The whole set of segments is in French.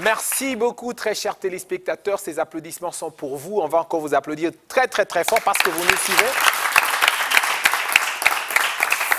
Merci beaucoup, très chers téléspectateurs. Ces applaudissements sont pour vous. On va encore vous applaudir très, très, très fort parce que vous nous suivez.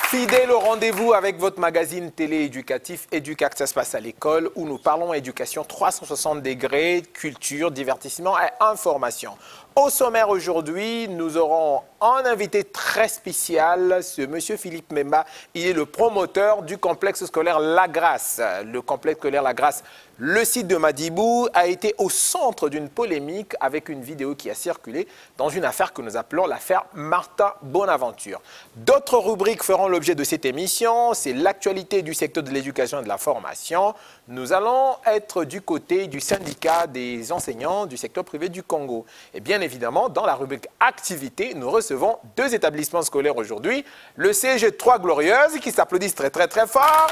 Fidèle au rendez-vous avec votre magazine télé-éducatif Éducac, ça se passe à l'école, où nous parlons éducation 360 degrés, culture, divertissement et information. Au sommaire aujourd'hui, nous aurons un invité très spécial, ce monsieur Philippe Memba. Il est le promoteur du complexe scolaire La Grâce. Le complexe scolaire La Grâce, le site de Madibou, a été au centre d'une polémique avec une vidéo qui a circulé dans une affaire que nous appelons l'affaire Martin Bonaventure. D'autres rubriques feront l'objet de cette émission. C'est l'actualité du secteur de l'éducation et de la formation. Nous allons être du côté du syndicat des enseignants du secteur privé du Congo. Et bien évidemment, dans la rubrique activité, nous recevons deux établissements scolaires aujourd'hui. Le CG 3 Glorieuses, qui s'applaudissent très très très fort.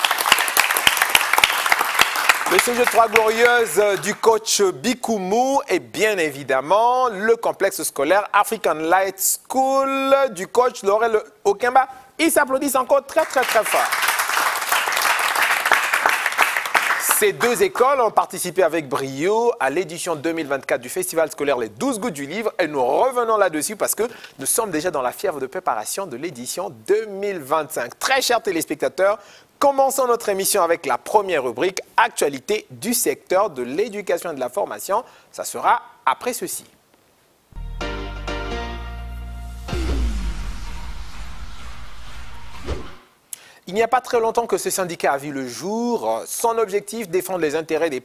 Le CG 3 Glorieuses du coach Bikoumou et bien évidemment le complexe scolaire African Light School du coach Laurel Okemba. Ils s'applaudissent encore très très très fort. Ces deux écoles ont participé avec brio à l'édition 2024 du Festival scolaire Les 12 Gouttes du Livre et nous revenons là-dessus parce que nous sommes déjà dans la fièvre de préparation de l'édition 2025. Très chers téléspectateurs, commençons notre émission avec la première rubrique, actualité du secteur de l'éducation et de la formation. Ça sera après ceci. Il n'y a pas très longtemps que ce syndicat a vu le jour. Son objectif, défendre les intérêts des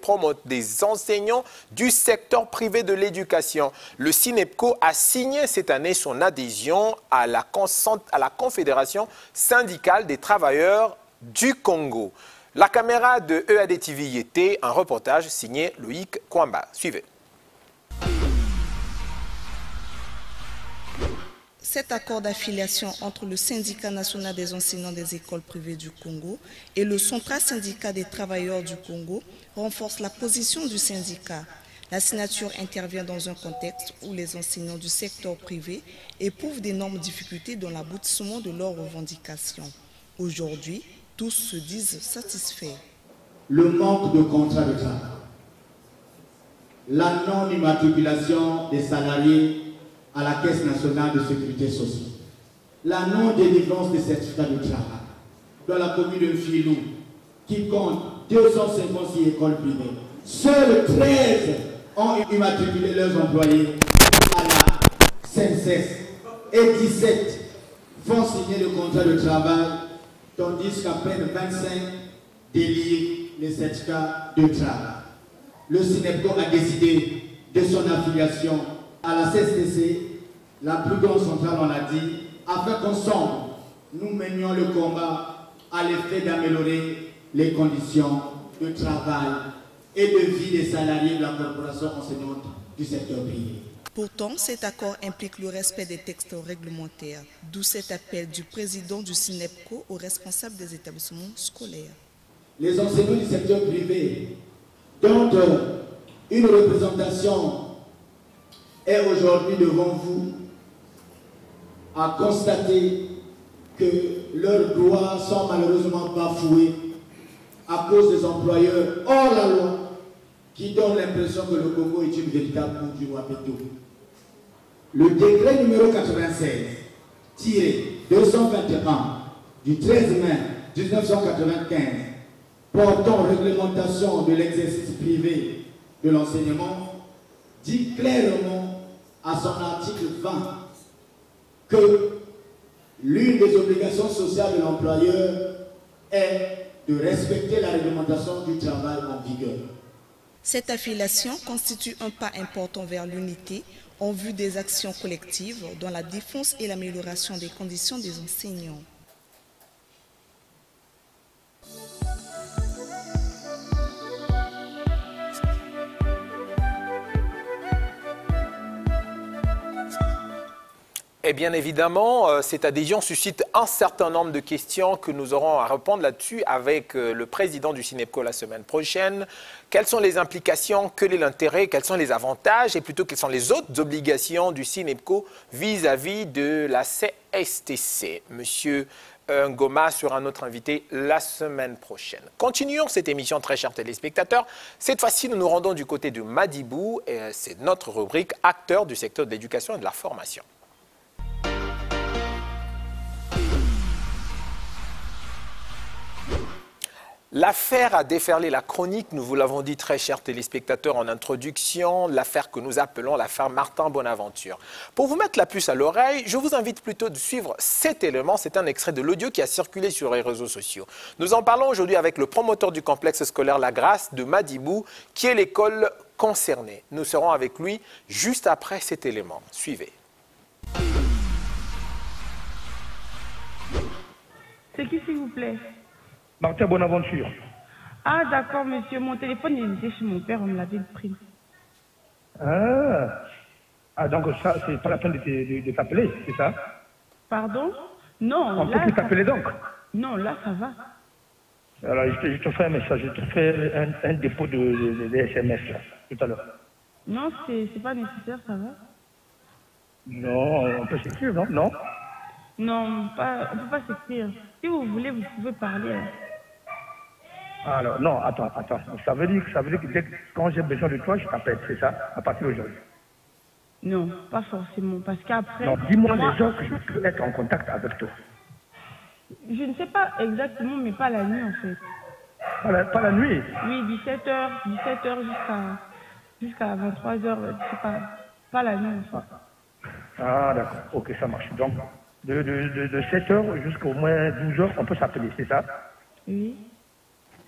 enseignants du secteur privé de l'éducation. Le SYNEPCO a signé cette année son adhésion à la Confédération syndicale des travailleurs du Congo. La caméra de EAD-TV y était, un reportage signé Loïc Kwamba. Suivez. Cet accord d'affiliation entre le syndicat national des enseignants des écoles privées du Congo et le central syndicat des travailleurs du Congo renforce la position du syndicat. La signature intervient dans un contexte où les enseignants du secteur privé éprouvent d'énormes difficultés dans l'aboutissement de leurs revendications. Aujourd'hui, tous se disent satisfaits. Le manque de contrat de travail, la non-immatriculation des salariés à la Caisse nationale de sécurité sociale, la non-délivrance des certificats de travail dans la commune de Filou, qui compte 256 écoles privées. Seules 13 ont immatriculé leurs employés à la CNSS et 17 vont signer le contrat de travail, tandis qu'à peine 25 délivrent les certificats de travail. Le SYNEPCO a décidé de son affiliation à la CSTC, la plus grande centrale, on l'a dit, afin qu'ensemble, nous menions le combat à l'effet d'améliorer les conditions de travail et de vie des salariés de la corporation enseignante du secteur privé. Pourtant, cet accord implique le respect des textes réglementaires, d'où cet appel du président du SYNEPCO aux responsables des établissements scolaires. Les enseignants du secteur privé, dont une représentation est aujourd'hui devant vous, à constater que leurs droits sont malheureusement bafoués à cause des employeurs hors la loi qui donnent l'impression que le Congo est une véritable boue du Wapéto. Le décret numéro 96-221 du 13 mai 1995 portant réglementation de l'exercice privé de l'enseignement dit clairement à son article 20 que l'une des obligations sociales de l'employeur est de respecter la réglementation du travail en vigueur. Cette affiliation constitue un pas important vers l'unité en vue des actions collectives dans la défense et l'amélioration des conditions des enseignants. Et bien évidemment, cette adhésion suscite un certain nombre de questions que nous aurons à répondre là-dessus avec le président du SYNEPCO la semaine prochaine. Quelles sont les implications, quel est l'intérêt, quels sont les avantages et plutôt quelles sont les autres obligations du SYNEPCO vis-à-vis de la CSTC. Monsieur Ngoma sera notre invité la semaine prochaine. Continuons cette émission, très chers téléspectateurs. Cette fois-ci, nous nous rendons du côté de Madibou et c'est notre rubrique acteurs du secteur de l'éducation et de la formation. L'affaire a déferlé la chronique, nous vous l'avons dit très chers téléspectateurs en introduction, l'affaire que nous appelons l'affaire Martin Bonaventure. Pour vous mettre la puce à l'oreille, je vous invite plutôt de suivre cet élément, c'est un extrait de l'audio qui a circulé sur les réseaux sociaux. Nous en parlons aujourd'hui avec le promoteur du complexe scolaire La Grâce de Madibou, qui est l'école concernée. Nous serons avec lui juste après cet élément. Suivez. C'est qui s'il vous plaît? Martin Bonaventure. Ah d'accord monsieur, mon téléphone il était chez mon père, on me l'avait pris. Donc ça, c'est pas la peine de t'appeler, c'est ça? Pardon? Non, on peut plus t'appeler donc? Non, là ça va. Alors je te fais un message, je te fais un dépôt de SMS là, tout à l'heure. Non, c'est pas nécessaire, ça va? Non, on peut s'écrire, non? Non? Non, on peut pas s'écrire. Si vous voulez, vous pouvez parler. Alors, non, attends. Ça veut dire que quand j'ai besoin de toi, je t'appelle, c'est ça, à partir d'aujourd'hui? Non, pas forcément, parce qu'après... Non, dis-moi les heures que je peux être en contact avec toi. Je ne sais pas exactement, mais pas la nuit, en fait. Pas la nuit? Oui, 17h jusqu'à 23h, je sais pas la nuit, en fait. Ah, d'accord, ok, ça marche. Donc, de 7h jusqu'au moins 12h, on peut s'appeler, c'est ça? Oui.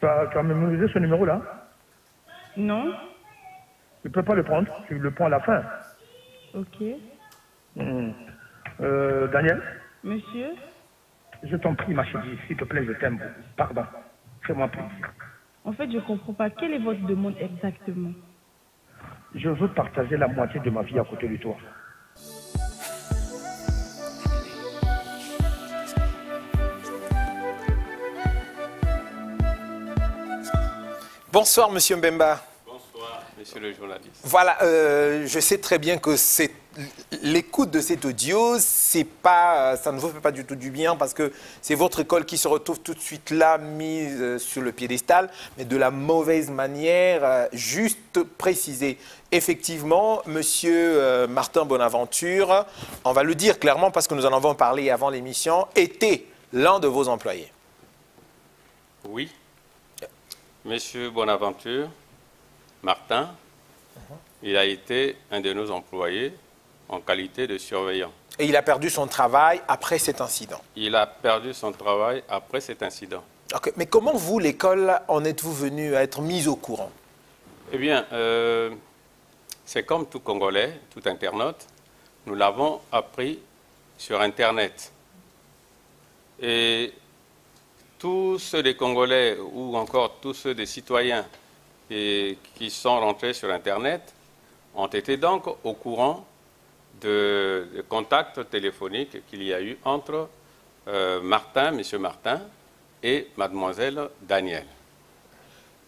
Tu as mémorisé ce numéro-là? Non. Tu ne peux pas le prendre, tu le prends à la fin. Ok. Daniel? Monsieur? Je t'en prie, ma chérie, s'il te plaît, je t'aime. Pardon, fais-moi plaisir. En fait, je ne comprends pas. Quelle est votre demande exactement? Je veux partager la moitié de ma vie à côté de toi. Bonsoir, monsieur Mbemba. Bonsoir, monsieur le journaliste. Voilà, je sais très bien que l'écoute de cet audio, ça ne vous fait pas du tout du bien parce que c'est votre école qui se retrouve tout de suite là, mise sur le piédestal, mais de la mauvaise manière, juste préciser. Effectivement, monsieur Martin Bonaventure, on va le dire clairement parce que nous en avons parlé avant l'émission, était l'un de vos employés. Oui. Monsieur Bonaventure, Martin, il a été un de nos employés en qualité de surveillant. Et il a perdu son travail après cet incident. Il a perdu son travail après cet incident. Okay. Mais comment vous, l'école, en êtes-vous venu à être mis au courant? Eh bien, c'est comme tout Congolais, tout internaute, nous l'avons appris sur Internet. Et tous ceux des Congolais ou encore tous ceux des citoyens qui sont rentrés sur Internet ont été donc au courant de contacts téléphoniques qu'il y a eu entre monsieur Martin et mademoiselle Daniel.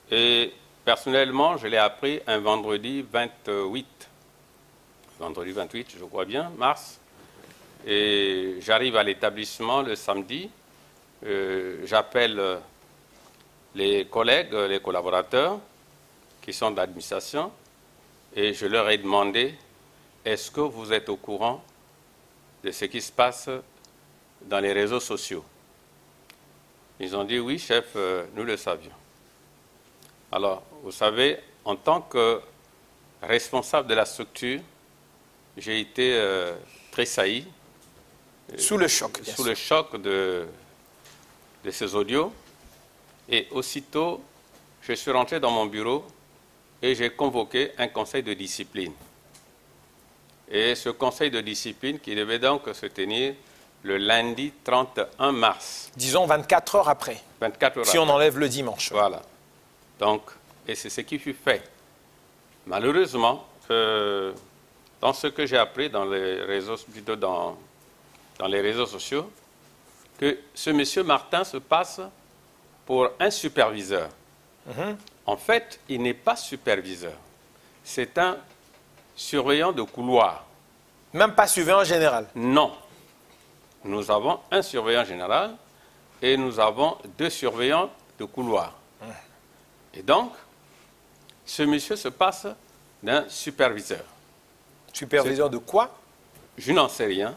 Et personnellement, je l'ai appris un vendredi 28, je crois bien, mars, et j'arrive à l'établissement le samedi. J'appelle les collègues, les collaborateurs qui sont de l'administration et je leur ai demandé est-ce que vous êtes au courant de ce qui se passe dans les réseaux sociaux? Ils ont dit oui, chef, nous le savions. Alors, vous savez, en tant que responsable de la structure, j'ai été tressailli. Sous le choc. Sous le choc de ces audios. Et aussitôt, je suis rentré dans mon bureau et j'ai convoqué un conseil de discipline. Et ce conseil de discipline qui devait donc se tenir le lundi 31 mars. Disons 24 heures après. 24 heures si après. On enlève le dimanche. Voilà. Donc, et c'est ce qui fut fait. Malheureusement, dans ce que j'ai appris dans les réseaux, plutôt dans les réseaux sociaux, que ce monsieur Martin se passe pour un superviseur. En fait, il n'est pas superviseur. C'est un surveillant de couloir. Même pas surveillant général? Non. Nous avons un surveillant général et nous avons 2 surveillants de couloir. Et donc, ce monsieur se passe d'un superviseur. Superviseur de quoi? Je n'en sais rien.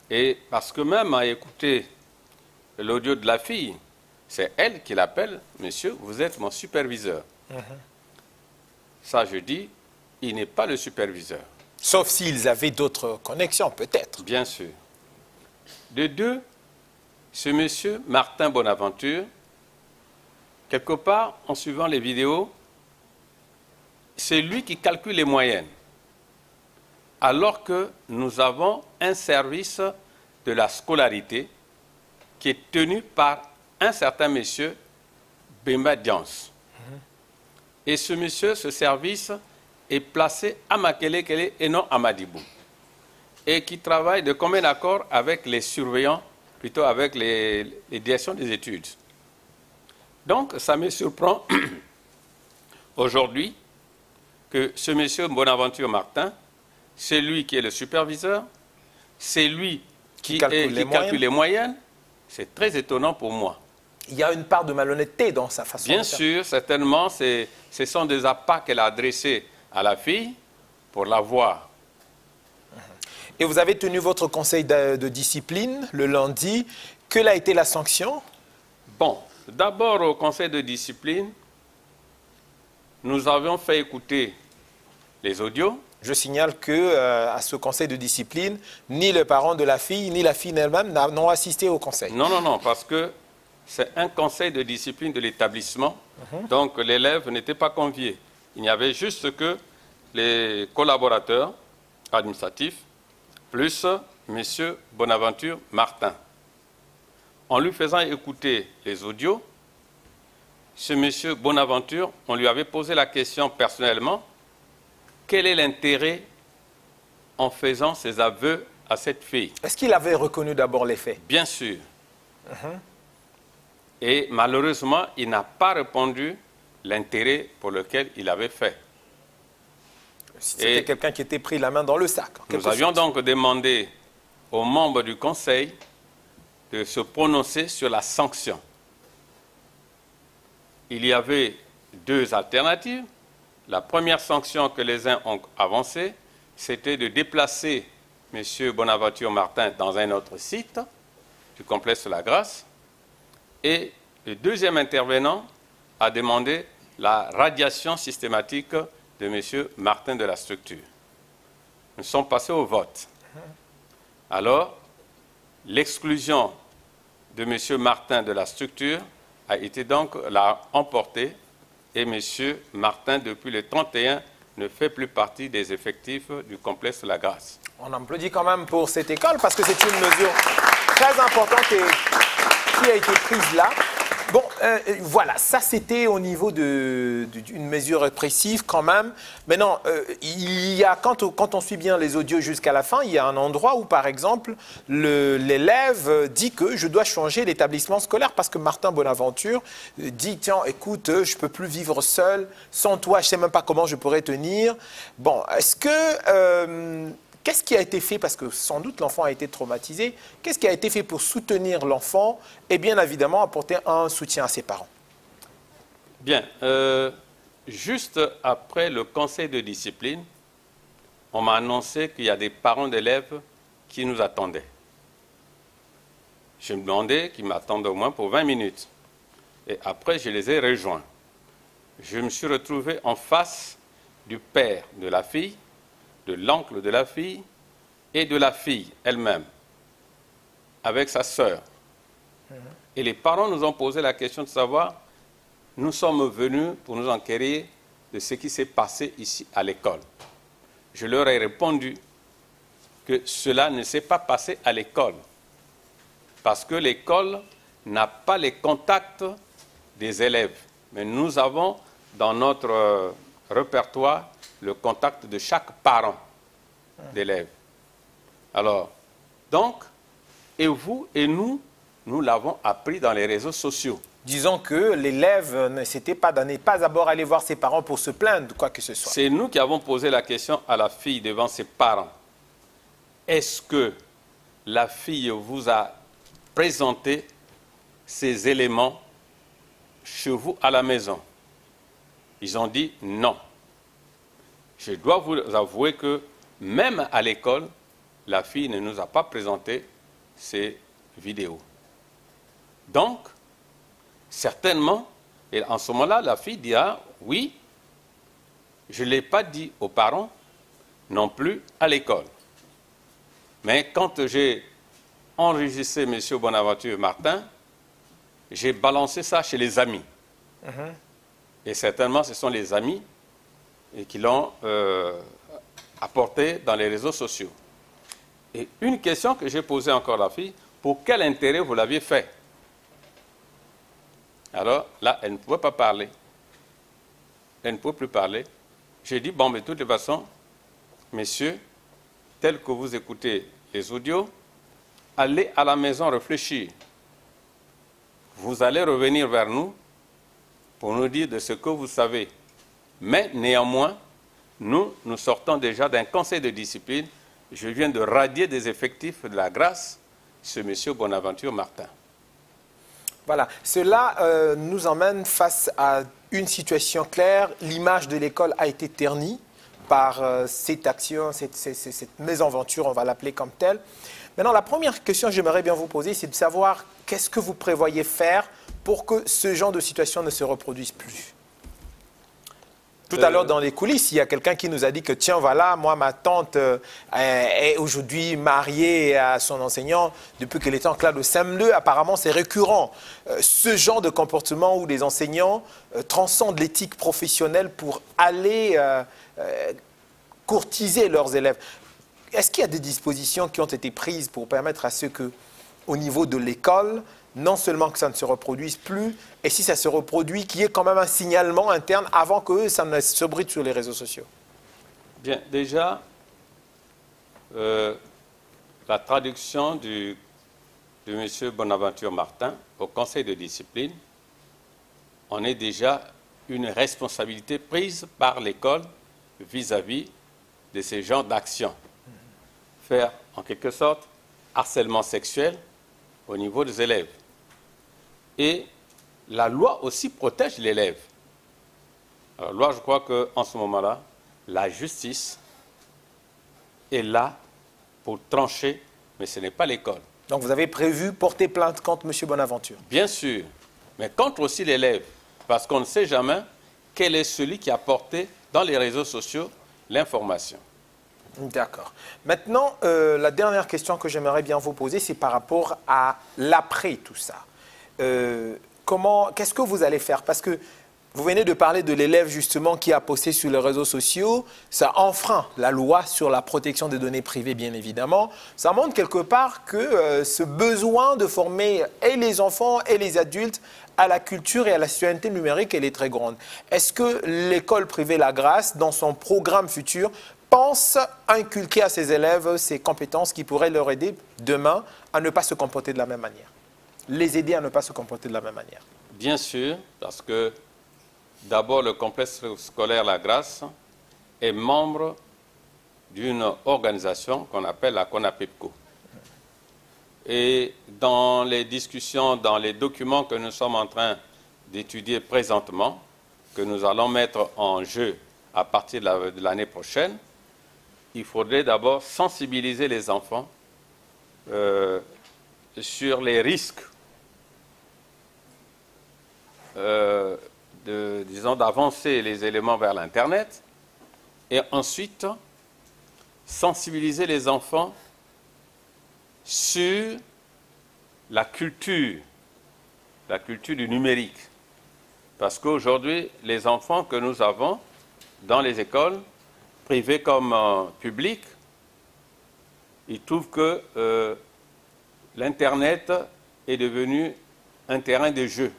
Et parce que même à écouter l'audio de la fille, c'est elle qui l'appelle, monsieur, vous êtes mon superviseur. Ça, je dis, il n'est pas le superviseur. Sauf s'ils avaient d'autres connexions, peut-être. Bien sûr. De 2, ce monsieur Martin Bonaventure, quelque part, en suivant les vidéos, c'est lui qui calcule les moyennes. Alors que nous avons un service de la scolarité qui est tenu par un certain monsieur Bemba Diance. Et ce monsieur, ce service, est placé à Makelekele et non à Madibou. Et qui travaille de commun accord avec les surveillants, plutôt avec les directions des études. Donc, ça me surprend aujourd'hui que ce monsieur Bonaventure Martin, c'est lui qui est le superviseur, c'est lui qui calcule les moyennes. C'est très étonnant pour moi. Il y a une part de malhonnêteté dans sa façon de faire. Bien sûr, certainement, ce sont des appâts qu'elle a adressés à la fille pour la voir. Et vous avez tenu votre conseil de discipline le lundi. Quelle a été la sanction? Bon, d'abord au conseil de discipline, nous avions fait écouter les audios. Je signale que à ce conseil de discipline, ni le parent de la fille, ni la fille elle-même n'ont assisté au conseil. Non, non, non, parce que c'est un conseil de discipline de l'établissement. Donc l'élève n'était pas convié. Il n'y avait juste que les collaborateurs administratifs, plus M. Bonaventure Martin. En lui faisant écouter les audios, ce M. Bonaventure, on lui avait posé la question personnellement, quel est l'intérêt en faisant ces aveux à cette fille? Est-ce qu'il avait reconnu d'abord les faits? Bien sûr. Et malheureusement, il n'a pas répondu l'intérêt pour lequel il avait fait. C'était quelqu'un qui était pris la main dans le sac. Nous avions donc demandé aux membres du conseil de se prononcer sur la sanction. Il y avait 2 alternatives. La première sanction que les uns ont avancée, c'était de déplacer M. Bonaventure Martin dans un autre site du complexe La Grâce. Et le deuxième intervenant a demandé la radiation systématique de M. Martin de la structure. Nous sommes passés au vote. Alors, l'exclusion de M. Martin de la structure a été donc emportée et M. Martin, depuis le 31, ne fait plus partie des effectifs du complexe La Grâce. On applaudit quand même pour cette école parce que c'est une mesure très importante qui a été prise là. Bon, voilà, ça c'était au niveau d'une mesure répressive quand même. Maintenant, il y a, quand on suit bien les audios jusqu'à la fin, il y a un endroit où, par exemple, l'élève dit que je dois changer d'établissement scolaire parce que Martin Bonaventure dit, tiens, écoute, je ne peux plus vivre seul, sans toi, je ne sais même pas comment je pourrais tenir. Bon, est-ce que... Qu'est-ce qui a été fait, parce que sans doute l'enfant a été traumatisé, qu'est-ce qui a été fait pour soutenir l'enfant et bien évidemment apporter un soutien à ses parents? Bien, juste après le conseil de discipline, on m'a annoncé qu'il y a des parents d'élèves qui nous attendaient. Je me demandais qu'ils m'attendent au moins pour 20 minutes. Et après, je les ai rejoints. Je me suis retrouvé en face du père de la fille, de l'oncle de la fille et de la fille elle-même, avec sa sœur. Et les parents nous ont posé la question de savoir, nous sommes venus pour nous enquérir de ce qui s'est passé ici à l'école. Je leur ai répondu que cela ne s'est pas passé à l'école, parce que l'école n'a pas les contacts des élèves. Mais nous avons dans notre répertoire le contact de chaque parent d'élève. Alors, donc, et vous et nous, nous l'avons appris dans les réseaux sociaux. Disons que l'élève n'est pas d'abord allé voir ses parents pour se plaindre de quoi que ce soit. C'est nous qui avons posé la question à la fille devant ses parents. Est-ce que la fille vous a présenté ces éléments chez vous à la maison? Ils ont dit non. Je dois vous avouer que même à l'école, la fille ne nous a pas présenté ces vidéos. Donc, certainement, et en ce moment-là, la fille dira oui, je ne l'ai pas dit aux parents, non plus à l'école. Mais quand j'ai enregistré M. Bonaventure Martin, j'ai balancé ça chez les amis. Et certainement, ce sont les amis qui l'ont apporté dans les réseaux sociaux. Et une question que j'ai posée encore à la fille, pour quel intérêt vous l'aviez fait? Alors là, elle ne pouvait pas parler. Elle ne pouvait plus parler. J'ai dit, bon, mais de toute façon, messieurs, tel que vous écoutez les audios, allez à la maison réfléchir. Vous allez revenir vers nous pour nous dire de ce que vous savez. Mais néanmoins, nous sortons déjà d'un conseil de discipline. Je viens de radier des effectifs de la grâce ce monsieur Bonaventure Martin. Voilà, cela nous emmène face à une situation claire. L'image de l'école a été ternie par cette action, cette mésaventure, on va l'appeler comme telle. Maintenant, la première question que j'aimerais bien vous poser, c'est de savoir qu'est-ce que vous prévoyez faire pour que ce genre de situation ne se reproduise plus. Tout à l'heure, dans les coulisses, il y a quelqu'un qui nous a dit que, tiens, voilà, moi, ma tante est aujourd'hui mariée à son enseignant depuis qu'elle était en classe de CM2. Apparemment, c'est récurrent. Ce genre de comportement où les enseignants transcendent l'éthique professionnelle pour aller courtiser leurs élèves. Est-ce qu'il y a des dispositions qui ont été prises pour permettre à ce que, au niveau de l'école, non seulement que ça ne se reproduise plus, et si ça se reproduit, qu'il y ait quand même un signalement interne avant que ça ne se bride sur les réseaux sociaux? Bien, déjà, la traduction de M. Bonaventure Martin au conseil de discipline, on est déjà une responsabilité prise par l'école vis-à-vis de ces genres d'actions. Faire, en quelque sorte, harcèlement sexuel au niveau des élèves. Et la loi aussi protège l'élève. Alors, la loi, je crois qu'en ce moment-là, la justice est là pour trancher, mais ce n'est pas l'école. Donc, vous avez prévu porter plainte contre M. Bonaventure? Bien sûr, mais contre aussi l'élève, parce qu'on ne sait jamais quel est celui qui a porté dans les réseaux sociaux l'information. D'accord. Maintenant, la dernière question que j'aimerais bien vous poser, c'est par rapport à l'après tout ça. Qu'est-ce que vous allez faire? Parce que vous venez de parler de l'élève justement qui a posté sur les réseaux sociaux. Ça enfreint la loi sur la protection des données privées, bien évidemment. Ça montre quelque part que ce besoin de former et les enfants et les adultes à la culture et à la citoyenneté numérique, elle est très grande. Est-ce que l'école privée La Grâce, dans son programme futur, pense inculquer à ses élèves ces compétences qui pourraient leur aider demain à ne pas se comporter de la même manière? Les aider à ne pas se comporter de la même manière? Bien sûr, parce que d'abord le complexe scolaire La Grâce est membre d'une organisation qu'on appelle la CONAPEPCO. Et dans les discussions, dans les documents que nous sommes en train d'étudier présentement, que nous allons mettre en jeu à partir de l'année prochaine, il faudrait d'abord sensibiliser les enfants sur les risques disons, d'avancer les éléments vers l'Internet, et ensuite sensibiliser les enfants sur la culture du numérique. Parce qu'aujourd'hui, les enfants que nous avons dans les écoles, privées comme publiques, ils trouvent que l'Internet est devenu un terrain de jeu.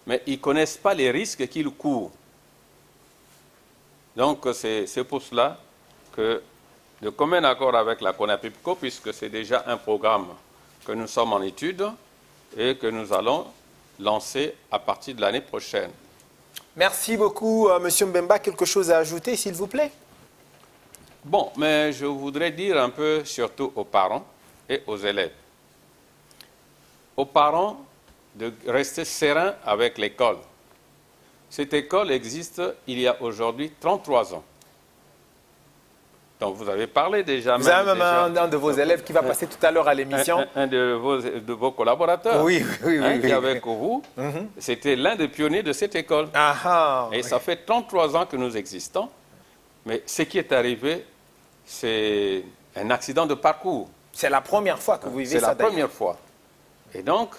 Mais ils ne connaissent pas les risques qu'ils courent. Donc, c'est pour cela que, de commun accord avec la CONAPEPCO, puisque c'est déjà un programme que nous sommes en étude et que nous allons lancer à partir de l'année prochaine. Merci beaucoup, M. Mbemba. Quelque chose à ajouter, s'il vous plaît? Bon, mais je voudrais dire un peu, surtout aux parents et aux élèves. aux parents de rester sereins avec l'école. Cette école existe il y a aujourd'hui 33 ans. Donc vous avez parlé déjà. Vous avez même un de vos élèves qui va passer tout à l'heure à l'émission. Un de vos collaborateurs. Oui, oui, oui. Qui est avec vous. C'était l'un des pionniers de cette école. Et ça fait 33 ans que nous existons. Mais ce qui est arrivé, c'est un accident de parcours. C'est la première fois que vous vivez ça. C'est la première fois. Et donc,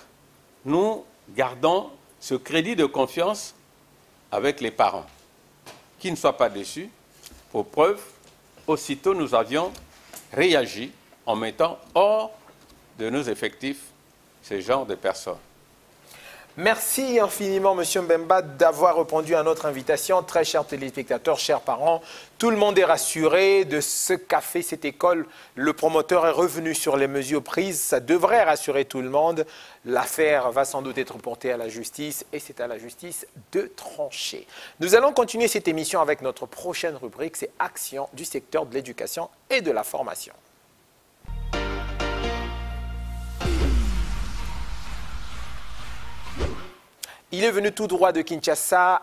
nous gardons ce crédit de confiance avec les parents. Qu'ils ne soient pas déçus. Pour preuve, aussitôt nous avions réagi en mettant hors de nos effectifs ce genre de personnes. Merci infiniment, Monsieur Mbemba, d'avoir répondu à notre invitation. Très chers téléspectateurs, chers parents, tout le monde est rassuré de ce qu'a fait cette école. Le promoteur est revenu sur les mesures prises. Ça devrait rassurer tout le monde. L'affaire va sans doute être portée à la justice et c'est à la justice de trancher. Nous allons continuer cette émission avec notre prochaine rubrique, c'est Action du secteur de l'éducation et de la formation. Il est venu tout droit de Kinshasa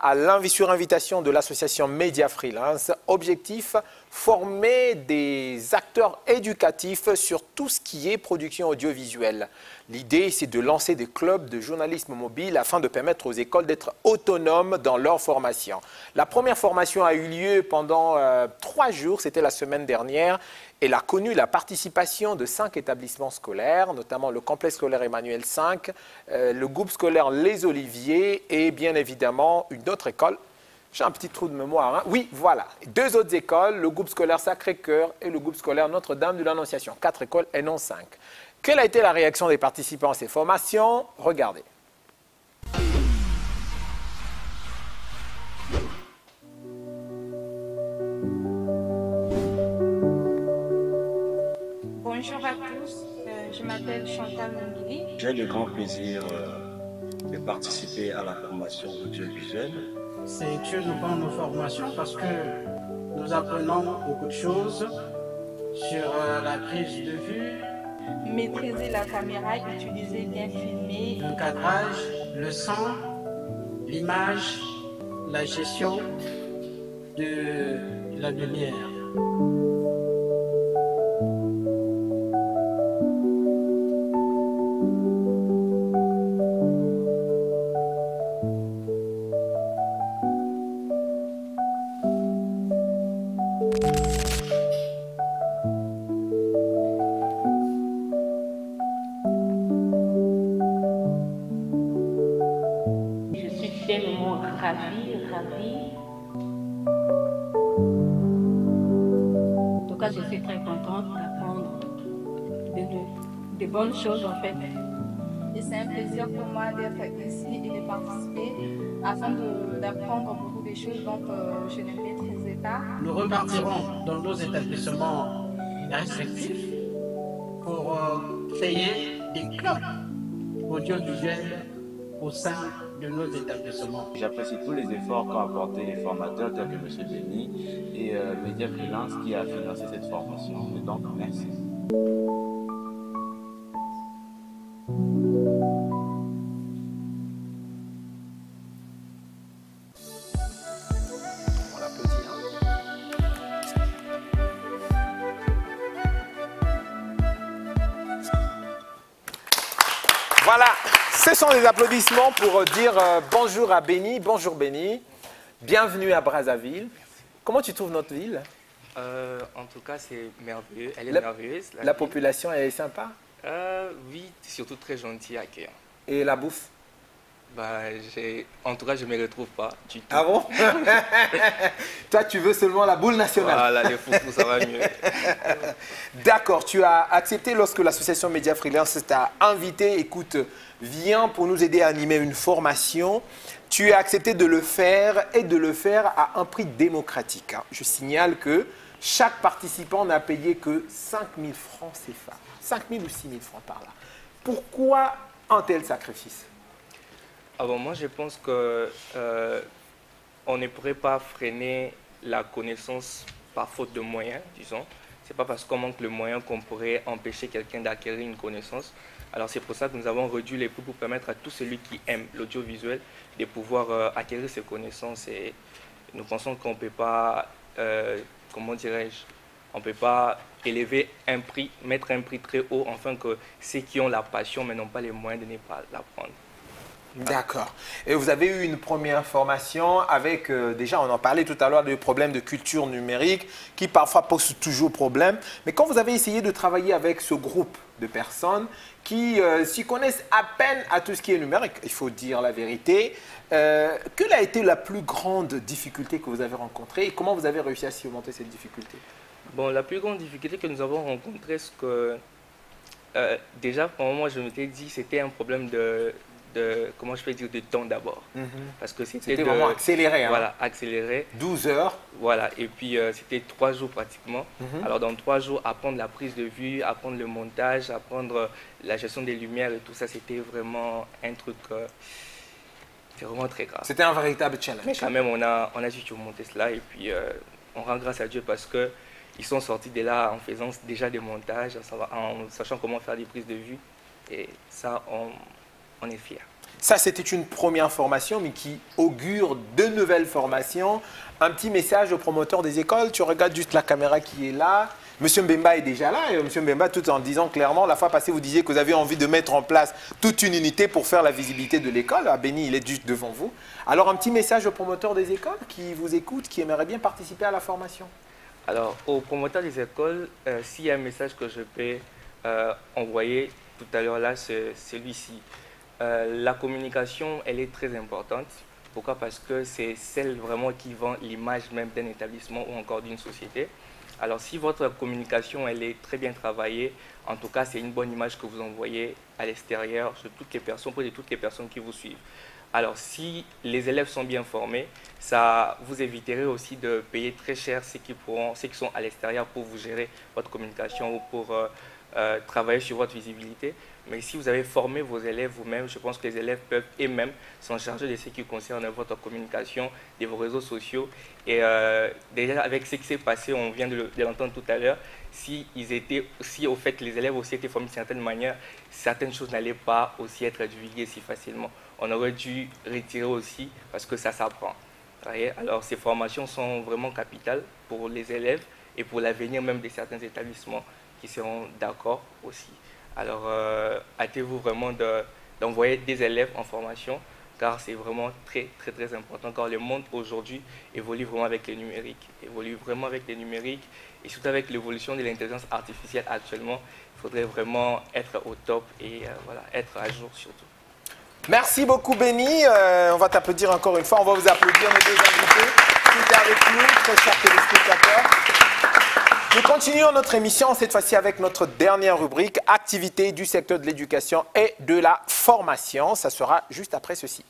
sur invitation de l'association Média Freelance. Objectif, former des acteurs éducatifs sur tout ce qui est production audiovisuelle. L'idée, c'est de lancer des clubs de journalisme mobile afin de permettre aux écoles d'être autonomes dans leur formation. La première formation a eu lieu pendant 3 jours, c'était la semaine dernière. Elle a connu la participation de 5 établissements scolaires, notamment le complexe scolaire Emmanuel V, le groupe scolaire Les Oliviers et bien évidemment une autre école. J'ai un petit trou de mémoire. Hein. Oui, voilà. 2 autres écoles, le groupe scolaire Sacré-Cœur et le groupe scolaire Notre-Dame de l'Annonciation. 4 écoles et non 5. Quelle a été la réaction des participants à ces formations? Regardez. Bonjour à tous, je m'appelle Chantal Mongili. J'ai le grand plaisir de participer à la formation audiovisuelle. C'est une bonne formation parce que nous apprenons beaucoup de choses sur la prise de vue, maîtriser la caméra, utiliser, bien filmer, le cadrage, le son, l'image, la gestion de la lumière. ravie. En tout cas, je suis très contente d'apprendre de bonnes choses en fait. Et c'est un plaisir pour moi d'être ici et de participer afin d'apprendre beaucoup de choses dont je ne maîtrisais pas. Nous repartirons dans nos établissements respectifs pour créer des clubs audiovisuels au sein de nos établissements. J'apprécie tous les efforts qu'ont apporté les formateurs tels que M. Béni et Média Freelance qui a financé cette formation. Et donc, merci. Voilà, ce sont des applaudissements pour dire bonjour à Béni. Bonjour Béni, bienvenue à Brazzaville. Comment tu trouves notre ville? En tout cas, c'est merveilleux. Elle est merveilleuse. La population est sympa? Oui, surtout très gentille, accueillant. Et la bouffe? En tout cas, je ne me retrouve pas du tout. Ah bon? Toi, tu veux seulement la boule nationale. Voilà, les foufous, ça va mieux. D'accord, tu as accepté lorsque l'association Média Freelance t'a invité. Écoute, viens pour nous aider à animer une formation. Tu as accepté de le faire et de le faire à un prix démocratique. Je signale que chaque participant n'a payé que 5 000 francs CFA. 5 000 ou 6 000 francs par là. Pourquoi un tel sacrifice? Moi, je pense qu'on ne pourrait pas freiner la connaissance par faute de moyens, disons. Ce n'est pas parce qu'on manque le moyen qu'on pourrait empêcher quelqu'un d'acquérir une connaissance. Alors c'est pour ça que nous avons réduit les coûts pour permettre à tout celui qui aime l'audiovisuel de pouvoir acquérir ces connaissances. Et nous pensons qu'on ne peut pas, comment dirais-je, on ne peut pas élever un prix, mettre un prix très haut, afin que ceux qui ont la passion mais n'ont pas les moyens de ne pas l'apprendre. D'accord. Et vous avez eu une première formation avec, déjà on en parlait tout à l'heure, des problèmes de culture numérique qui parfois posent toujours problème. Mais quand vous avez essayé de travailler avec ce groupe de personnes qui s'y connaissent à peine à tout ce qui est numérique, il faut dire la vérité, quelle a été la plus grande difficulté que vous avez rencontrée et comment vous avez réussi à surmonter cette difficulté? Bon, la plus grande difficulté que nous avons rencontrée, c'est que déjà, pour moi, je m'étais dit c'était un problème comment je peux dire, de temps d'abord. Parce que c'était vraiment accéléré. Hein. Voilà, accéléré. 12 heures. Voilà, et puis c'était 3 jours pratiquement. Alors dans 3 jours, apprendre la prise de vue, apprendre le montage, apprendre la gestion des lumières et tout ça, c'était vraiment un truc, c'était vraiment très grave. C'était un véritable challenge. Mais quand même, on a su surmonter cela et puis on rend grâce à Dieu parce que ils sont sortis de là en faisant déjà des montages, en sachant comment faire des prises de vue. Et ça, on est fiers. Ça, c'était une première formation, mais qui augure de nouvelles formations. Un petit message aux promoteurs des écoles. Tu regardes juste la caméra qui est là. Monsieur Mbemba est déjà là. Et Monsieur Mbemba, tout en disant clairement, la fois passée, vous disiez que vous avez envie de mettre en place toute une unité pour faire la visibilité de l'école. Ah, Béni, il est juste devant vous. Alors, un petit message aux promoteurs des écoles qui vous écoutent, qui aimeraient bien participer à la formation. Alors, aux promoteurs des écoles, s'il y a un message que je peux envoyer tout à l'heure là, c'est celui-ci. La communication, elle est très importante. Pourquoi? Parce que c'est celle vraiment qui vend l'image même d'un établissement ou encore d'une société. Alors, si votre communication, elle est très bien travaillée, en tout cas, c'est une bonne image que vous envoyez à l'extérieur sur toutes les personnes, pour toutes les personnes qui vous suivent. Alors, si les élèves sont bien formés, ça vous éviterez aussi de payer très cher ceux qui sont à l'extérieur pour vous gérer votre communication ou pour travailler sur votre visibilité. Mais si vous avez formé vos élèves vous-même, je pense que les élèves peuvent eux-mêmes s'en charger de ce qui concerne votre communication, de vos réseaux sociaux. Et déjà, avec ce qui s'est passé, on vient de l'entendre tout à l'heure, si au fait les élèves aussi étaient formés d'une certaine manière, certaines choses n'allaient pas aussi être divulguées si facilement. On aurait dû retirer aussi parce que ça s'apprend. Alors ces formations sont vraiment capitales pour les élèves et pour l'avenir même de certains établissements qui seront d'accord aussi. Alors hâtez-vous vraiment d'envoyer des élèves en formation car c'est vraiment très important car le monde aujourd'hui évolue vraiment avec les numériques, et surtout avec l'évolution de l'intelligence artificielle actuellement, il faudrait vraiment être au top et voilà, être à jour surtout. Merci beaucoup Béni, on va t'applaudir encore une fois, on va vous applaudir nos deux invités qui étaient avec nous, très chers téléspectateurs. Nous continuons notre émission, cette fois-ci avec notre dernière rubrique, activités du secteur de l'éducation et de la formation. Ça sera juste après ceci.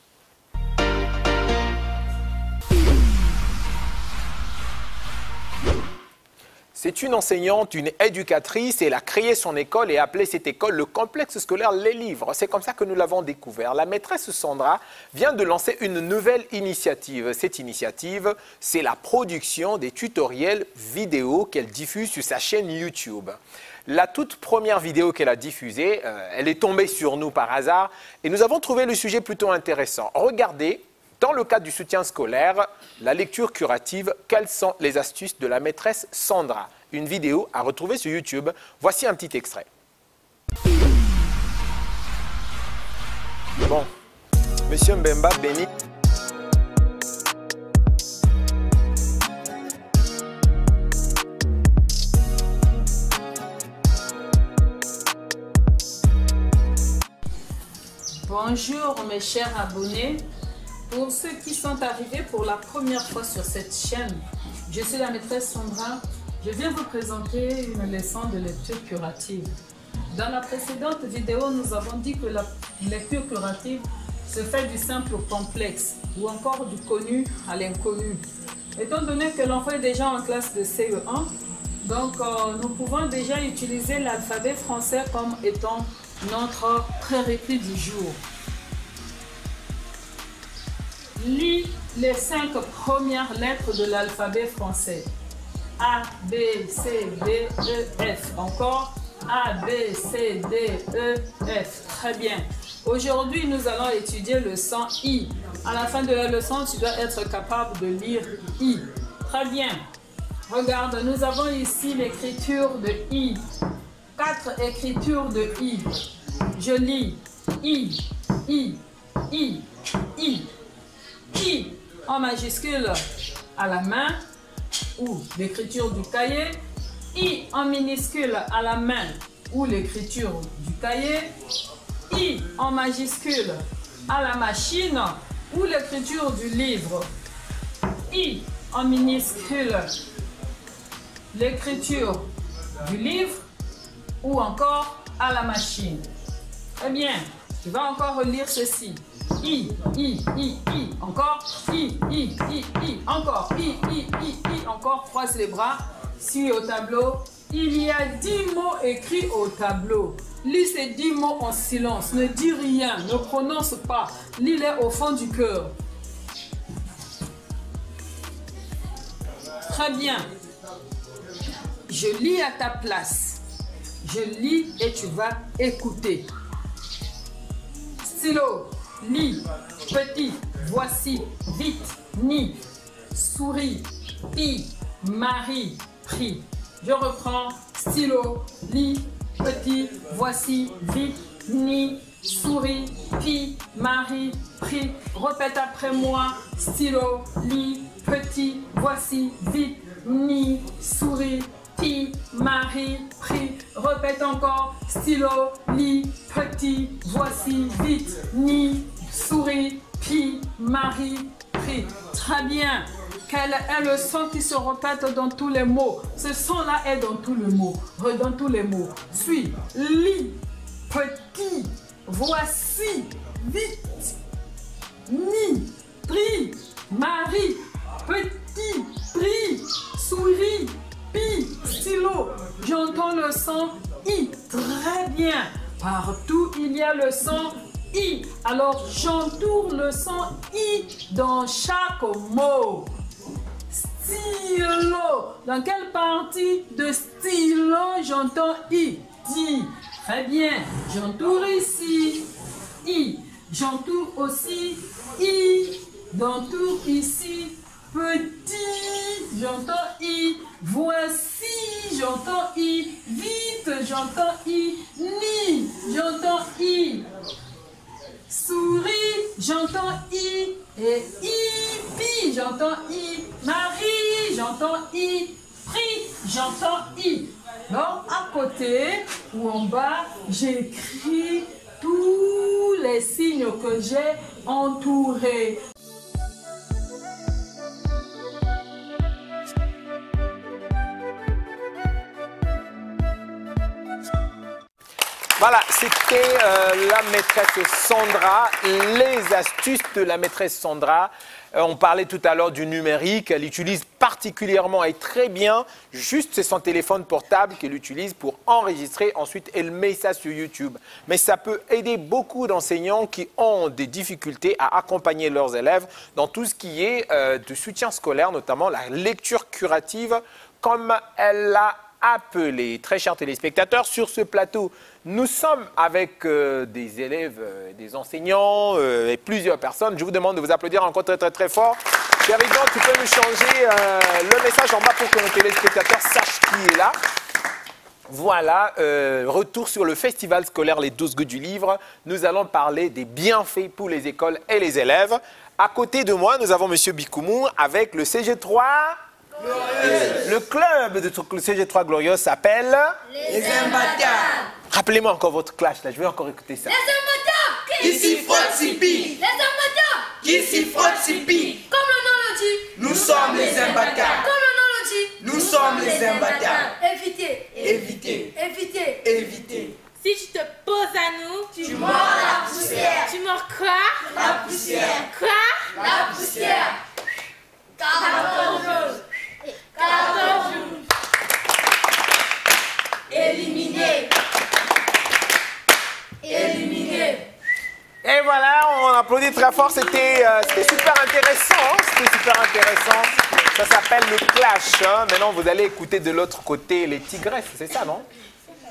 C'est une enseignante, une éducatrice. Elle a créé son école et a appelé cette école le complexe scolaire Les Livres. C'est comme ça que nous l'avons découvert. La maîtresse Sandra vient de lancer une nouvelle initiative. Cette initiative, c'est la production des tutoriels vidéo qu'elle diffuse sur sa chaîne YouTube. La toute première vidéo qu'elle a diffusée, elle est tombée sur nous par hasard et nous avons trouvé le sujet plutôt intéressant. Regardez. Dans le cadre du soutien scolaire, la lecture curative, quelles sont les astuces de la maîtresse Sandra? Une vidéo à retrouver sur YouTube. Voici un petit extrait. Bon, Monsieur Mbemba, Béni. Bonjour mes chers abonnés. Pour ceux qui sont arrivés pour la première fois sur cette chaîne, je suis la maîtresse Sandra. Je viens vous présenter une leçon de lecture curative. Dans la précédente vidéo, nous avons dit que la lecture curative se fait du simple au complexe ou encore du connu à l'inconnu. Étant donné que l'enfant est déjà en classe de CE1, donc nous pouvons déjà utiliser l'alphabet français comme étant notre prérequis du jour. Lis les 5 premières lettres de l'alphabet français. A, B, C, D, E, F. Encore, A, B, C, D, E, F. Très bien. Aujourd'hui, nous allons étudier le son I. À la fin de la leçon, tu dois être capable de lire I. Très bien. Regarde, nous avons ici l'écriture de I. 4 écritures de I. Je lis I, I, I, I. I en majuscule à la main ou l'écriture du cahier. I en minuscule à la main ou l'écriture du cahier. I en majuscule à la machine ou l'écriture du livre. I en minuscule, l'écriture du livre ou encore à la machine. Eh bien, tu vas encore relire ceci. I, encore I, encore I, encore, croise les bras, suis au tableau. Il y a 10 mots écrits au tableau. Lis ces 10 mots en silence, ne dis rien, ne prononce pas, lis-les au fond du cœur. Très bien. Je lis à ta place. Je lis et tu vas écouter. Stylo, lis, petit, voici, vite, ni, souris, pi, Marie, prie. Je reprends. Stylo, lis, petit, voici, vite, ni, souris, pi, Marie, prie. Répète après moi. Stylo, lis, petit, voici, vite, ni, souris, pi, Marie, prie. Répète encore. Stylo, lis, petit, voici, vite, ni, souris, pi, Marie, prie. Très bien. Quel est le son qui se répète dans tous les mots? Ce son-là est dans tous les mots. Dans tous les mots. Suis, lis, petit, voici, vite, ni, prie, Marie, petit, prie, souris, pi, stylo. J'entends le son I. Très bien. Partout il y a le son I. Alors j'entoure le son I dans chaque mot. Stylo. Dans quelle partie de stylo j'entends I? Di. Très bien. J'entoure ici I. J'entoure aussi I. J'entoure ici petit. J'entends I. Voici. J'entends I. Vite. J'entends I. Ni. J'entends I. Souris. J'entends I. Et I. Pi. J'entends I. Marie. J'entends I. Prie. J'entends I. Alors, à côté ou en bas, j'écris tous les signes que j'ai entourés. Voilà, c'était la maîtresse Sandra, les astuces de la maîtresse Sandra. On parlait tout à l'heure du numérique, elle utilise particulièrement et très bien, juste c'est son téléphone portable qu'elle utilise pour enregistrer, ensuite elle met ça sur YouTube. Mais ça peut aider beaucoup d'enseignants qui ont des difficultés à accompagner leurs élèves dans tout ce qui est de soutien scolaire, notamment la lecture curative, comme elle l'a appelé. Très chers téléspectateurs, sur ce plateau, nous sommes avec des élèves, des enseignants et plusieurs personnes. Je vous demande de vous applaudir encore très fort. Cher Yvan, tu peux nous changer le message en bas pour que nos téléspectateurs sachent qui est là. Voilà, retour sur le festival scolaire Les 12 Goûts du Livre. Nous allons parler des bienfaits pour les écoles et les élèves. À côté de moi, nous avons M. Bikoumou avec le CG3... Glorieux. Le club de le CG3 Glorieux s'appelle Les Imbattables. Rappelez-moi encore votre clash, là, je vais encore écouter ça. Les Imbattables. Qui s'y frotte s'y pille. Les Imbattables. Qui s'y frotte s'y pille. Comme le nom le dit, nous sommes les Imbattables. Comme le nom le dit, nous sommes les Imbattables. Évitez. Évitez. Évitez. Évitez. Si je te pose à nous, tu mords la poussière. Tu mords quoi? La poussière. Quoi? La poussière. Carton jaune. Carton jaune. Éliminé. Éliminé. Et voilà, on applaudit très fort, c'était super intéressant, Ça s'appelle le clash. Hein. Maintenant, vous allez écouter de l'autre côté les tigresses, c'est ça, non?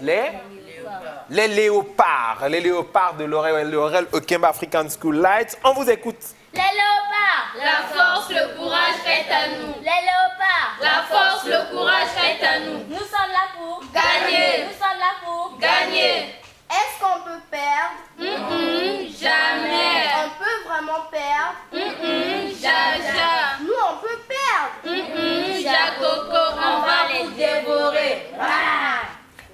Les léopards. Les léopards de Laurel Okemba African School Lights. On vous écoute. Les léopards. La force, le courage est à nous. Les léopards. La force, le courage est à nous. Nous sommes là pour gagner. Nous sommes là pour gagner. Est-ce qu'on peut perdre? Jamais. On peut vraiment perdre? Jaja. Nous, on peut perdre. Jacoco, on va les dévorer.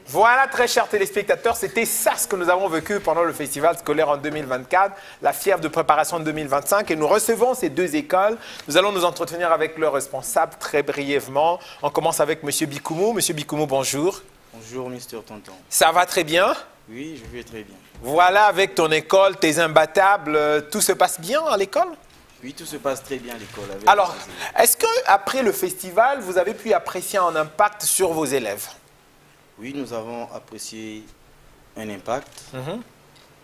Voilà, très chers téléspectateurs, c'était ça ce que nous avons vécu pendant le festival scolaire en 2024, la fièvre de préparation de 2025. Et nous recevons ces deux écoles. Nous allons nous entretenir avec leurs responsables très brièvement. On commence avec M. Bikoumou. M. Bikoumou, bonjour. Bonjour, Mister Tonton. Ça va très bien? Oui, je vais très bien. Voilà, avec ton école, tes imbattables, tout se passe bien à l'école? Oui, tout se passe très bien à l'école. Alors, est-ce qu'après le festival, vous avez pu apprécier un impact sur vos élèves? Oui, nous avons apprécié un impact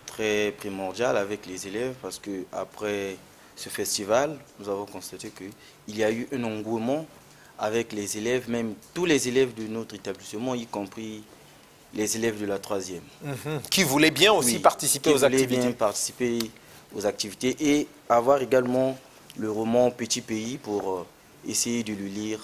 très primordial avec les élèves parce qu'après ce festival, nous avons constaté qu'il y a eu un engouement avec les élèves, même tous les élèves de notre établissement, y compris les élèves de la 3e. Qui voulaient bien aussi participer aux activités. Qui voulaient bien participer aux activités et avoir également le roman Petit Pays pour essayer de le lire.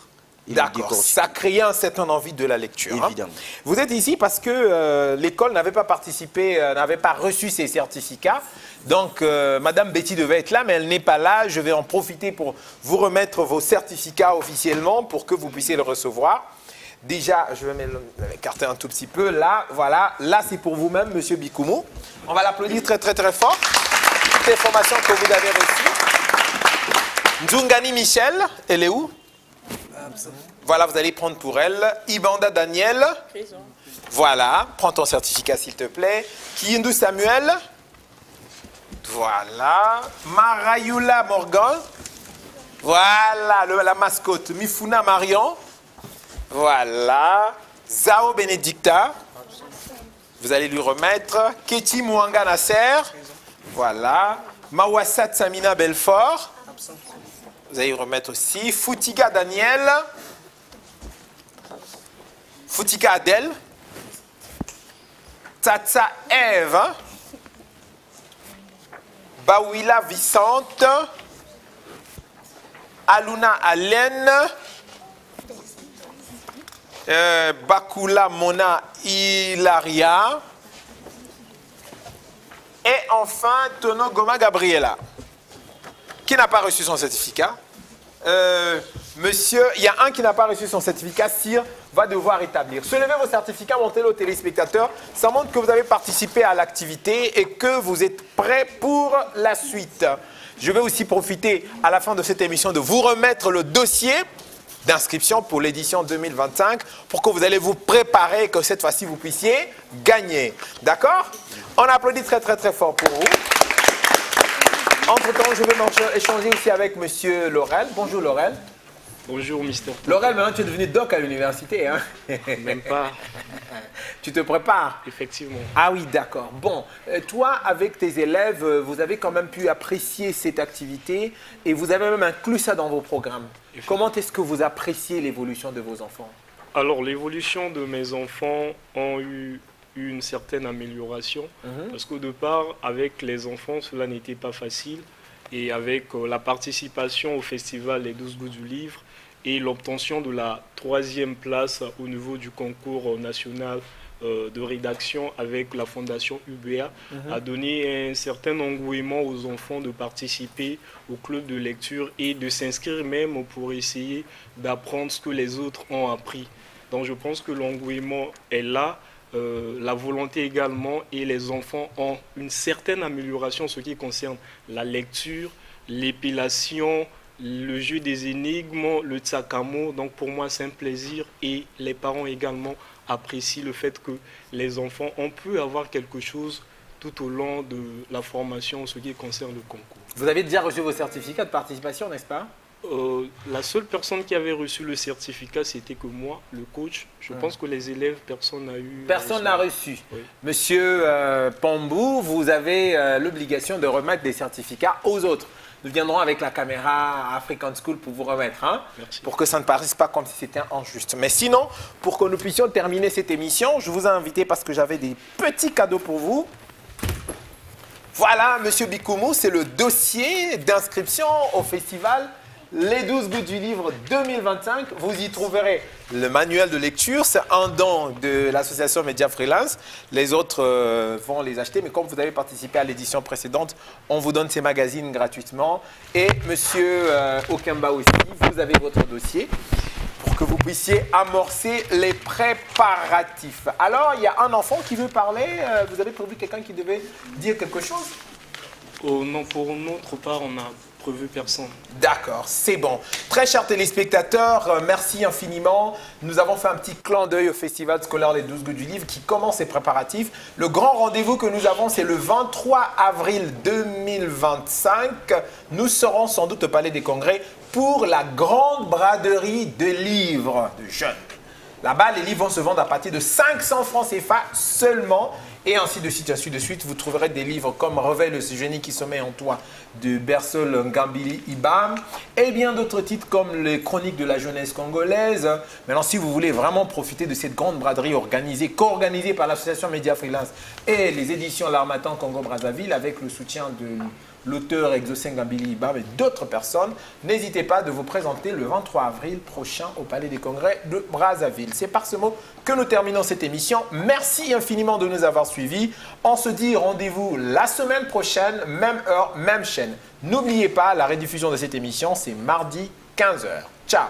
D'accord, ça crée un certain envie de la lecture. Évidemment. Vous êtes ici parce que l'école n'avait pas participé, n'avait pas reçu ses certificats. Donc, Madame Betty devait être là, mais elle n'est pas là. Je vais en profiter pour vous remettre vos certificats officiellement pour que vous puissiez le recevoir. Déjà, je vais m'écarter un tout petit peu. Là, voilà. Là, c'est pour vous-même, Monsieur Bikoumou. On va l'applaudir très, très, très fort. Toutes les formations que vous avez reçues. Nzungani Michel, elle est où? Voilà, vous allez prendre pour elle. Ibanda Daniel. Voilà, prends ton certificat s'il te plaît. Kiyindu Samuel. Voilà. Marayula Morgan. Voilà, la mascotte. Mifuna Marion. Voilà. Zao Benedicta. Vous allez lui remettre. Keti Mouanga Nasser. Voilà. Mawassat Samina Belfort. Vous allez remettre aussi. Foutiga Daniel. Foutika Adèle. Tata Eve. Bawila Vicente. Aluna Allen. Bakula Mona Hilaria. Et enfin, Tono Goma Gabriela. Qui n'a pas reçu son certificat? Monsieur, il y a un qui n'a pas reçu son certificat, Sire va devoir établir. Soulevez vos certificats, montez-les aux téléspectateurs. Ça montre que vous avez participé à l'activité et que vous êtes prêts pour la suite. Je vais aussi profiter à la fin de cette émission de vous remettre le dossier d'inscription pour l'édition 2025 pour que vous allez vous préparer et que cette fois-ci vous puissiez gagner. D'accord? On applaudit très très très fort pour vous. Entre-temps, je vais échanger aussi avec Monsieur Laurel. Bonjour Laurel. Bonjour Mister. Laurel, maintenant tu es devenu doc à l'université. Hein? Même pas. Tu te prépares? Effectivement. Ah oui, d'accord. Bon, toi, avec tes élèves, vous avez quand même pu apprécier cette activité et vous avez même inclus ça dans vos programmes. Comment est-ce que vous appréciez l'évolution de vos enfants? Alors, l'évolution de mes enfants ont eu une certaine amélioration parce qu'au départ, avec les enfants, cela n'était pas facile. Et avec la participation au festival Les 12 goûts du livre et l'obtention de la 3e place au niveau du concours national de rédaction avec la fondation UBA, a donné un certain engouement aux enfants de participer au club de lecture et de s'inscrire même pour essayer d'apprendre ce que les autres ont appris. Donc je pense que l'engouement est là. La volonté également, et les enfants ont une certaine amélioration en ce qui concerne la lecture, l'épilation, le jeu des énigmes, le tsakamo. Donc pour moi c'est un plaisir et les parents également apprécient le fait que les enfants ont pu avoir quelque chose tout au long de la formation en ce qui concerne le concours. Vous avez déjà reçu vos certificats de participation, n'est-ce pas? La seule personne qui avait reçu le certificat, c'était que moi, le coach. Je pense que les élèves, personne n'a eu... Personne n'a reçu. Oui. Monsieur Pambou, vous avez l'obligation de remettre des certificats aux autres. Nous viendrons avec la caméra African School pour vous remettre, hein, pour que ça ne paraisse pas comme si c'était injuste. Mais sinon, pour que nous puissions terminer cette émission, je vous ai invité parce que j'avais des petits cadeaux pour vous. Voilà, Monsieur Bikoumou, c'est le dossier d'inscription au festival Les 12 goûts du livre 2025. Vous y trouverez le manuel de lecture. C'est un don de l'association Média Freelance. Les autres vont les acheter. Mais comme vous avez participé à l'édition précédente, on vous donne ces magazines gratuitement. Et Monsieur Okemba aussi, vous avez votre dossier pour que vous puissiez amorcer les préparatifs. Alors, il y a un enfant qui veut parler. Vous avez prévu quelqu'un qui devait dire quelque chose? Non, pour notre part, on a prévu personne. D'accord, c'est bon. Très chers téléspectateurs, merci infiniment. Nous avons fait un petit clin d'œil au Festival scolaire Les 12 goûts du livre qui commence ses préparatifs. Le grand rendez-vous que nous avons, c'est le 23 avril 2025. Nous serons sans doute au Palais des Congrès pour la grande braderie de livres de jeunes. Là-bas, les livres vont se vendre à partir de 500 francs CFA seulement. Et ainsi de suite, ainsi de suite. Vous trouverez des livres comme Réveil le génie qui sommeille en toi de Bersol Ngambili Ibam et bien d'autres titres comme les Chroniques de la jeunesse congolaise. Maintenant, si vous voulez vraiment profiter de cette grande braderie organisée, co-organisée par l'association Média Freelance et les éditions L'Harmattan Congo-Brazzaville avec le soutien de l'auteur Exaucé Ngambili Ibam et d'autres personnes, n'hésitez pas de vous présenter le 23 avril prochain au Palais des Congrès de Brazzaville. C'est par ce mot que nous terminons cette émission. Merci infiniment de nous avoir suivis. On se dit rendez-vous la semaine prochaine, même heure, même chaîne. N'oubliez pas, la rediffusion de cette émission, c'est mardi 15h. Ciao!